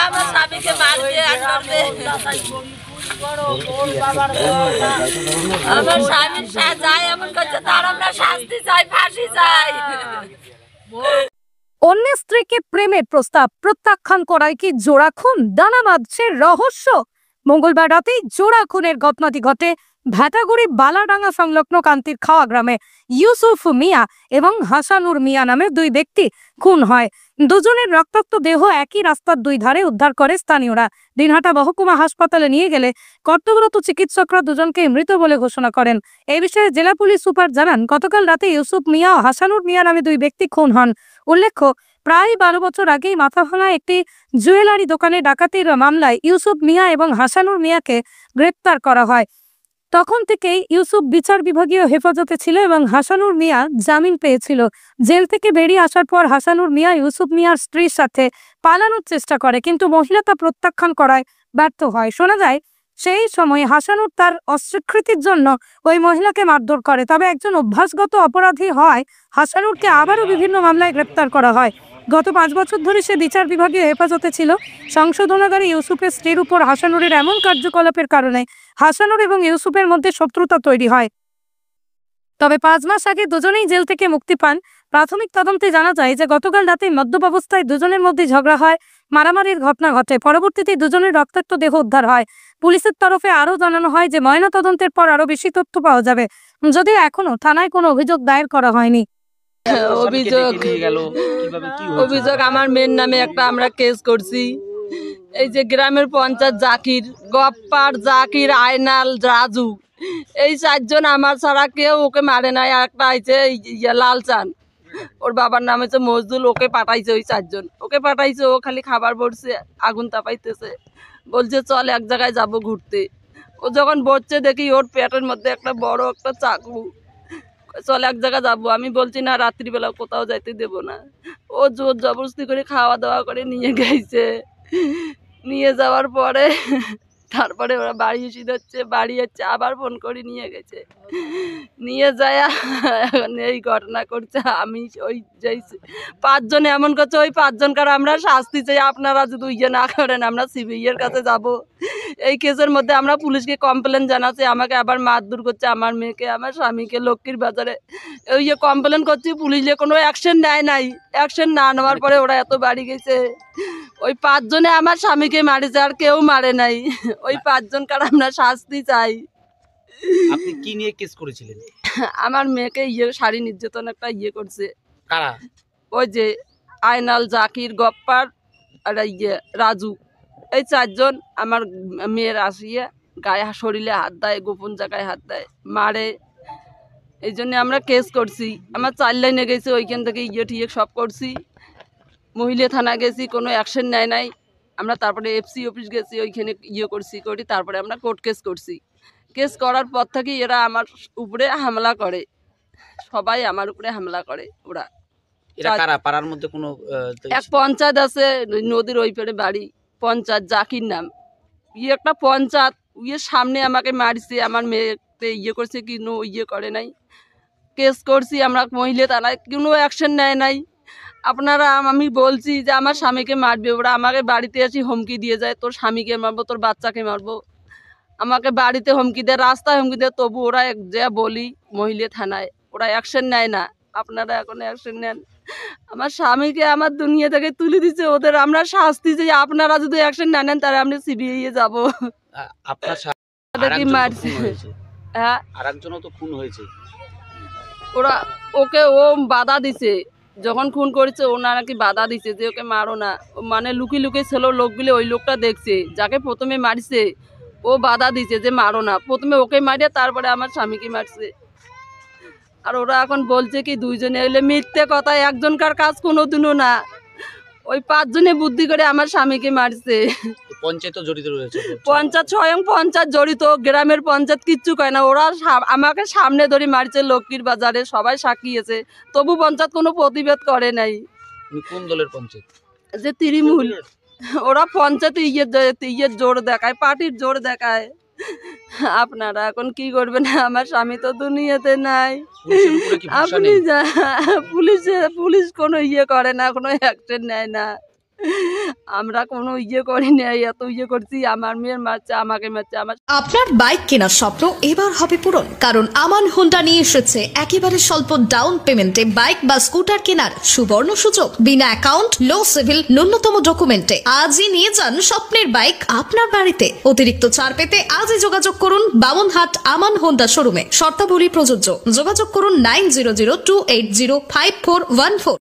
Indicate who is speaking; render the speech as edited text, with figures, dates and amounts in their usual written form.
Speaker 1: আমার স্বামীকে মারছে, আমার স্বামীর যায় এমন করছে, তার আমরা শাস্তি চাই, ফাঁসি চাই।
Speaker 2: অন্যের স্ত্রীকে প্রেমের প্রস্তাব প্রত্যাখ্যান করায় কি জোড়া খুন? দানা বাঁধছে রহস্য। মঙ্গলবার রাতেই জোড়া খুনের ঘটনাটি ঘটে ভেটাগুড়ি বালাডাঙ্গা সংলগ্ন কান্তির খাওয়া গ্রামে। ইউসুফ মিয়া এবং হাসানুর মিয়া নামে দুই ব্যক্তি খুন হয়। দুজনের রক্তাক্ত দেহ একই রাস্তার দুই ধারে উদ্ধার করে স্থানীয়রা। দিনহাটা মহকুমা হাসপাতালে নিয়ে গেলে কর্তব্যরত চিকিৎসকরা দুজনকে মৃত বলে ঘোষণা করেন। এই বিষয়ে জেলা পুলিশ সুপার জানান, গতকাল রাতে ইউসুফ মিয়া ও হাসানুর মিয়া নামে দুই ব্যক্তি খুন হন। উল্লেখ্য, প্রায় 12 বছর আগেই মাথাভাঙা একটি জুয়েলারি দোকানে ডাকাতির মামলায় ইউসুফ মিয়া এবং হাসানুর মিয়াকে গ্রেপ্তার করা হয়। তখন থেকেই ইউসুফ বিচার বিভাগীয় হেফাজতে ছিল এবং হাসানুর মিয়া জামিন পেয়েছিল। জেল থেকে বেরিয়ে আসার পর হাসানুর মিয়া ইউসুফ মিয়ার স্ত্রীর সাথে পালানোর চেষ্টা করে, কিন্তু মহিলা তা প্রত্যাখ্যান করায় ব্যর্থ হয়। শোনা যায়, সেই সময় হাসানুর তার অস্বীকৃতির জন্য ওই মহিলাকে মারধর করে। তবে একজন অভ্যাসগত অপরাধী হয় হাসানুরকে আবারও বিভিন্ন মামলায় গ্রেপ্তার করা হয়। গত 5 বছর ধরে সে বিচার বিভাগীয় হেফাজতে ছিল। সংশোধনাগারে ইউসুফের স্ত্রীর উপর হাসানুরের এমন কার্যকলাপের কারণে হাসানুর এবং ইউসুফের মধ্যে শত্রুতা তৈরি হয়। তবে 5 মাস আগে দুজনেই জেল থেকে মুক্তি পান। প্রাথমিক তদন্তে জানা যায় যে গতকাল রাতে মদ্যপ অবস্থায় দুজনের মধ্যে ঝগড়া হয়, মারামারির ঘটনা ঘটে। পরবর্তীতে দুজনের রক্তাক্ত দেহ উদ্ধার হয়। পুলিশের তরফে আরও জানানো হয় যে ময়না তদন্তের পর আরও বেশি তথ্য পাওয়া যাবে, যদিও এখনো থানায় কোনো অভিযোগ দায়ের করা হয়নি।
Speaker 1: অভিযোগ আমার মেয়ের নামে একটা আমরা কেস করছি। এই যে গ্রামের পঞ্চায়েত জাকির, গপ্পার, জাকির, আয়নাল, রাজু, এই 4 জন আমার ছাড়া কেউ ওকে মারে নাই। আর একটা আছে লালচান, ওর বাবার নাম হচ্ছে মজদুল, ওকে পাঠাইছে। ওই 4 জন ওকে পাঠাইছে। ও খালি খাবার পড়ছে, আগুন তাপাইতেছে, বলছে চল এক জায়গায় যাব ঘুরতে। ও যখন বসছে দেখি ওর পেটের মধ্যে একটা বড় একটা চাকু। চল এক জায়গায় যাবো। আমি বলছি না, রাত্রিবেলা কোথাও যাইতে দেবো না। ও জোর জবরদস্তি করে খাওয়া দাওয়া করে নিয়ে গেছে। নিয়ে যাওয়ার পরে তারপরে ওরা বাড়ি এসে যাচ্ছে, বাড়ি যাচ্ছে, আবার ফোন করে নিয়ে গেছে। নিয়ে যায় এখন এই ঘটনা করছে। আমি ওই যেই 5 জন এমন করছে, ওই 5 জনকার আমরা শাস্তি চাই। আপনারা যদি ইয়ে না করেন আমরা সিবিআইয়ের কাছে যাব। এই কেসের মধ্যে আমরা পুলিশকে কমপ্লেন জানাচ্ছি। আমাকে আবার মারধর করছে, আমার মেয়েকে, আমার স্বামীকে। লক্ষ্মীর বাজারে ওই কমপ্লেন করছি, পুলিশে কোনো অ্যাকশন নেয় নাই। অ্যাকশন না নেওয়ার পরে ওরা এত বাড়ি গেছে। ওই 5 জনে আমার স্বামীকে মারিছে, আর কেউ মারে নাই। ওই 5 জনকার আমরা শাস্তি চাই।
Speaker 3: আপনি কি নিয়ে কেস করেছিলেন?
Speaker 1: আমার মেয়েকে শারীরিক নির্যাতন একটা করছে।
Speaker 3: কারা?
Speaker 1: ওই যে আয়নাল, জাকির, গপ্পার আর রাজু, এই 4 জন আমার মেয়ের আসিয়ে গায়ে শরীরে হাত দেয়, গোপন জায়গায় হাত দেয়, মারে। এই জন্য আমরা কেস করছি। আমার 4 লাইনে গেছি, ওইখান থেকে ঠিয়ে সব করছি। মহিলা থানা গেছি, কোনো অ্যাকশন নেয় নাই। আমরা তারপরে এফসি অফিস গেছি, ওইখানে করছি, করি তারপরে আমরা কোর্ট কেস করছি। কেস করার পর থেকে এরা আমার উপরে হামলা করে, সবাই আমার উপরে হামলা করে। ওরা
Speaker 3: পাড়ার মধ্যে কোনো
Speaker 1: এক পঞ্চায়েত আছে, নদীর ওই পারে বাড়ি, পঞ্চায়েত জাকির নাম। একটা পঞ্চায়েত, সামনে আমাকে মারছে, আমার মেয়েকে করছে, কিন্তু করে নাই। কেস করছি আমরা মহিলা থানায়, কোনো অ্যাকশন নেয় নাই। আপনারা, আমি বলছি যে আমার স্বামীকে মারবে। ওরা আমাকে বাড়িতে এসে হুমকি দিয়ে যায়, তোর স্বামীকে মারবো, তোর বাচ্চাকে মারবো। আমাকে বাড়িতে হুমকি দেয়, রাস্তায় হুমকি দেয়। তবু ওরা যা বলি মহিলা থানায়, ওরা অ্যাকশন নেয় না। আপনারা এখন অ্যাকশন নেন। আমার স্বামীকে আমার দুনিয়া থেকে তুলে দিচ্ছে ওদের, আমরা শাস্তি চাই। আপনারা যদি অ্যাকশন না নেন তাহলে আমরা সিবিআই যাব।
Speaker 3: আপনার
Speaker 1: মারছে, হ্যাঁ,
Speaker 3: আরেকজনও তো খুন হয়েছে।
Speaker 1: ওরা ওকে বাধা দিছে, যখন খুন করেছে ওনা নাকি বাধা দিছে যে ওকে মারো না। মানে লুকিয়ে লুকিয়ে ছিল লোকগুলো, ওই লোকটা দেখছে যাকে প্রথমে মারছে, ও বাধা দিছে যে মারো না। প্রথমে ওকে মারিয়ে তারপরে আমার স্বামীকে মারছে। আর ওরা এখন বলছে কি 2 জনে এলে মিথ্যে কথা, একজনকার কাজ কোনোদিনও না। ওই 5 জনে বুদ্ধি করে আমার স্বামীকে মারছে।
Speaker 3: পঞ্চায়েত জড়িত রয়েছে?
Speaker 1: পঞ্চায়েত, স্বয়ং পঞ্চায়েত জড়িত, গ্রামের পঞ্চায়েত কিচ্ছু কয় না। ওরা আমাকে সামনে ধরে মারছে লক্ষ্মীর বাজারে, সবাই সাক্ষী আছে। তবু পঞ্চায়েত কোনো প্রতিবাদ করে নাই।
Speaker 3: কোন দলের পঞ্চায়েত?
Speaker 1: যে তৃণমূল। ওরা পঞ্চায়েত জোর দেখায়, পার্টির জোর দেখায়। আপনারা এখন কি করবেন, আমার স্বামী তো দুনিয়াতে নাই।
Speaker 3: পুলিশের উপরে কি ভরসা
Speaker 1: আপনি
Speaker 3: নেই?
Speaker 1: পুলিশ কোনো ইয়ে করে না, কোনো অ্যাকশন নেয় না। আমরা কোনো ইয়ে করি না, এত ইয়ে করছি, আমার মেয়ের মারছে, আমাকে মারছে। আমার
Speaker 4: আপনার বাইক কেনার স্বপ্ন এবার হবে পূরণ, কারণ আমান হোন্ডা নিয়ে এসেছে একেবারে স্বল্প ডাউন পেমেন্টে বাইক বা স্কুটার কেনার সুবর্ণ সুযোগ। বিনা অ্যাকাউন্ট, লো সিভিল, ন্যূনতম ডকুমেন্টে আজই নিয়ে যান স্বপ্নের বাইক আপনার বাড়িতে। অতিরিক্ত ছাড় পেতে আজই যোগাযোগ করুন বামনহাট আমান হোন্ডা শোরুমে। শর্তাবলী প্রযোজ্য। যোগাযোগ করুন 9002805414।